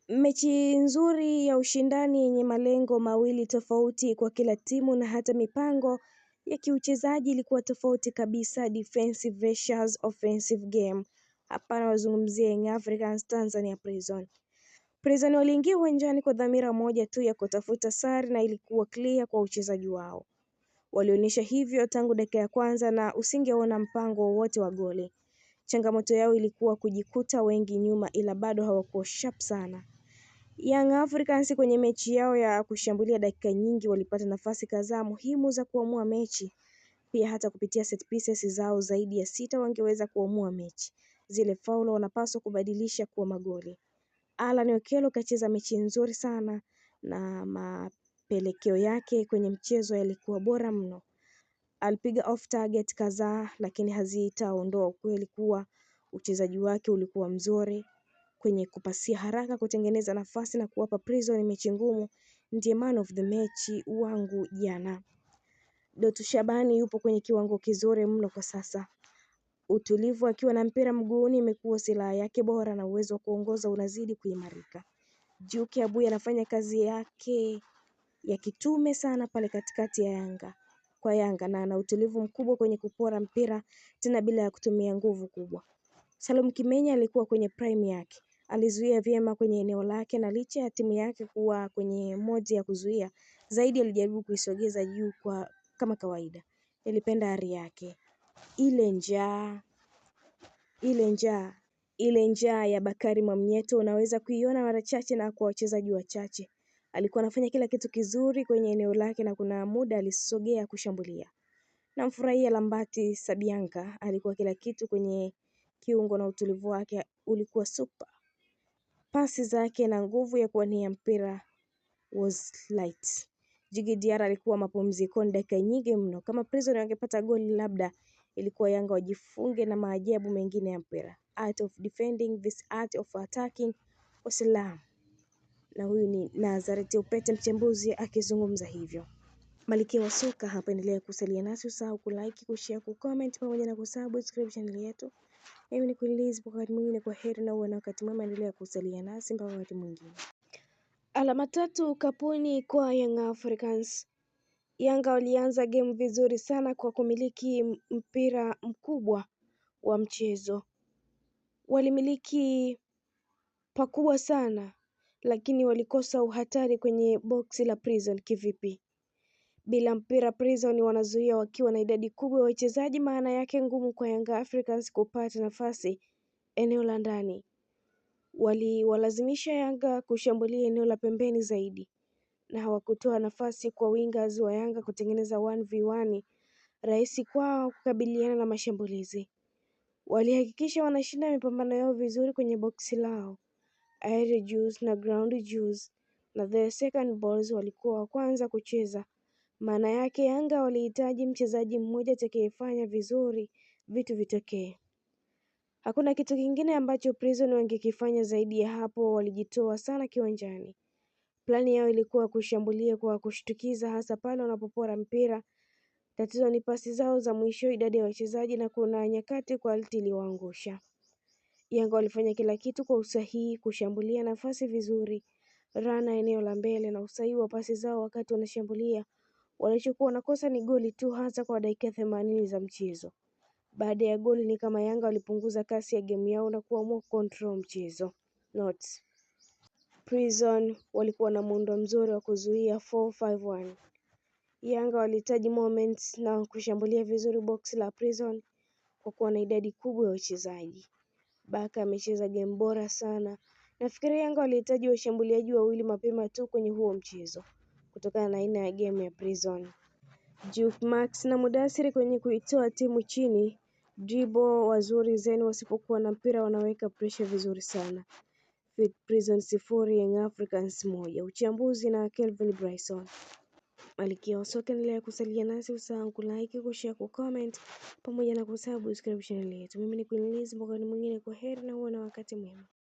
Mechi nzuri ya ushindani yenye malengo mawili tofauti kwa kila timu na hata mipango ya kiuchezaji ilikuwa tofauti kabisa. Defensive versus offensive game. Hapa nawazungumzia Young Africans Tanzania Prison. Prison waliingia uwanjani kwa dhamira moja tu ya kutafuta sare na ilikuwa clear kwa uchezaji wao. Walionyesha hivyo tangu dakika ya kwanza na usingeona mpango wowote wa goli. Changamoto yao ilikuwa kujikuta wengi nyuma, ila bado hawakuwa sharp sana. Young Africans kwenye mechi yao ya kushambulia dakika nyingi walipata nafasi kadhaa muhimu za kuamua mechi. Pia hata kupitia set pieces zao zaidi ya 6 wangeweza kuamua mechi. Zile faulo wanapaswa kubadilisha kuwa magoli. Alan Okello kacheza mechi nzuri sana na mapelekeo yake kwenye mchezo yalikuwa bora mno. Alipiga off target kadhaa lakini hazitaondoa ukweli kuwa uchezaji wake ulikuwa mzuri kwenye kupasia haraka, kutengeneza nafasi na kuwapa Prison mechi ngumu. Ndiye man of the match wangu jana. Doto Shabani yupo kwenye kiwango kizuri mno kwa sasa. Utulivu akiwa na mpira mguuni imekuwa silaha yake bora na uwezo wa kuongoza unazidi kuimarika. Juke Abuya anafanya kazi yake ya kitume sana pale katikati ya Yanga na ana utulivu mkubwa kwenye kupora mpira tena bila ya kutumia nguvu kubwa. Salum Kimenya alikuwa kwenye prime yake. Alizuia vyema kwenye eneo lake na licha ya timu yake kuwa kwenye moja ya kuzuia, zaidi alijaribu kuisogeza juu kama kawaida. Nilipenda ari yake. Ile njaa ya Bakari Mwamnyeto unaweza kuiona mara chache na kwa wachezaji wachache. Alikuwa anafanya kila kitu kizuri kwenye eneo lake na kuna muda alisogea kushambulia. Namfurahia Lambati Sabianka, alikuwa kila kitu kwenye kiungo na utulivu wake ulikuwa super. Pasi zake na nguvu ya kuwania mpira was light. Djigui Diarra alikuwa mapumzikoni dakika nyingi mno. Kama Prison wangepata goli labda ilikuwa Yanga wajifunge na maajabu mengine ya mpira. Art of defending, this art of attacking, Wassalam. Na huyu ni Nazareth Upete mchambuzi akizungumza hivyo. Malkia wa soka hapa, endelea kusalia nasi, usahau kulike, kushare, kucomment pamoja na kusubscribe channel yetu. Mimi ni Queen kwa wakati mwingine, kwa heri na uwe na wakati mwema, endelea kusalia nasi mpaka wakati mwingine. Alama 3 kapuni kwa Young Africans. Yanga walianza game vizuri sana kwa kumiliki mpira mkubwa wa mchezo. Walimiliki pakubwa sana lakini walikosa uhatari kwenye boksi la Prison. Kivipi? Bila mpira Prison wanazuia wakiwa na idadi kubwa ya wachezaji, maana yake ngumu kwa Young Africans kupata nafasi eneo la ndani. Waliwalazimisha Yanga kushambulia eneo la pembeni zaidi na hawakutoa nafasi kwa wingers wa Yanga kutengeneza 1v1 rahisi kwao kukabiliana na mashambulizi. Walihakikisha wanashinda mipambano yao vizuri kwenye boksi lao. Air juice na ground juice na the second balls walikuwa wa kwanza kucheza. Maana yake Yanga walihitaji mchezaji mmoja atakayefanya vizuri vitu vitokee. Hakuna kitu kingine ambacho Prison wangekifanya zaidi ya hapo. Walijitoa sana kiwanjani. Plani yao ilikuwa kushambulia kwa kushtukiza, hasa pale wanapopora mpira. Tatizo ni pasi zao za mwisho, idadi ya wachezaji na kuna nyakati quality iliwaangusha. Yanga walifanya kila kitu kwa usahihi, kushambulia nafasi vizuri, rana eneo la mbele na usahihi wa pasi zao wakati wanashambulia. Walichokuwa wanakosa ni goli tu, hasa kwa dakika 80 za mchezo. Baada ya goli ni kama Yanga walipunguza kasi ya game yao na kuamua control mchezo. Notes. Prison walikuwa na muundo mzuri wa kuzuia 4-5-1. Yanga walihitaji moments na kushambulia vizuri box la Prison kwa kuwa na idadi kubwa ya wachezaji. Baka amecheza game bora sana. Nafikiri Yanga walihitaji washambuliaji wawili mapema tu kwenye huo mchezo kutokana na aina ya game ya Prison. Juke Max na Mudathir kwenye kuitoa timu chini. Dribble wazuri zeni, wasipokuwa na mpira wanaweka pressure vizuri sana. Prison 0 Young Africans 1. Uchambuzi na Kelvin Bryson. Malkia wa soka, endelea kusalia nasi, usahau kulike, kushare, kucomment pamoja na kusubscribe channel yetu. Mimi ni Queen Liz, mwingine kwa heri na uwe na wakati mwema.